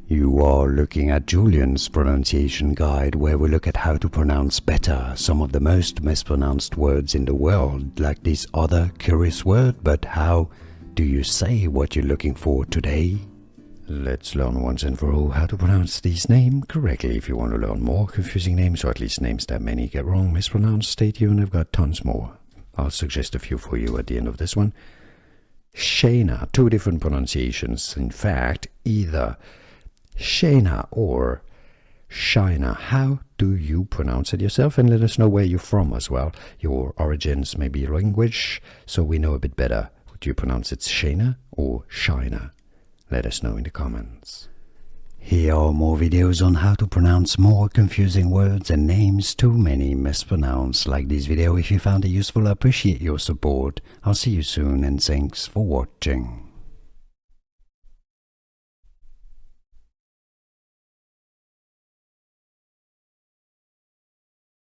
You are looking at Julian's pronunciation guide, where we look at how to pronounce better some of the most mispronounced words in the world, like this other curious word. But how do you say what you're looking for today? Let's learn once and for all how to pronounce these names correctly. If you want to learn more confusing names, or at least names that many get wrong, mispronounced, stay tuned. I've got tons more. I'll suggest a few for you at the end of this one. Shayna, two different pronunciations. In fact, either Shayna or Shayna. How do you pronounce it yourself? And let us know where you're from as well. Your origins, maybe your language, so we know a bit better. Do you pronounce it Shayna or Shayna? Let us know in the comments. Here are more videos on how to pronounce more confusing words and names too many mispronounced. Like this video if you found it useful. I appreciate your support. I'll see you soon and thanks for watching.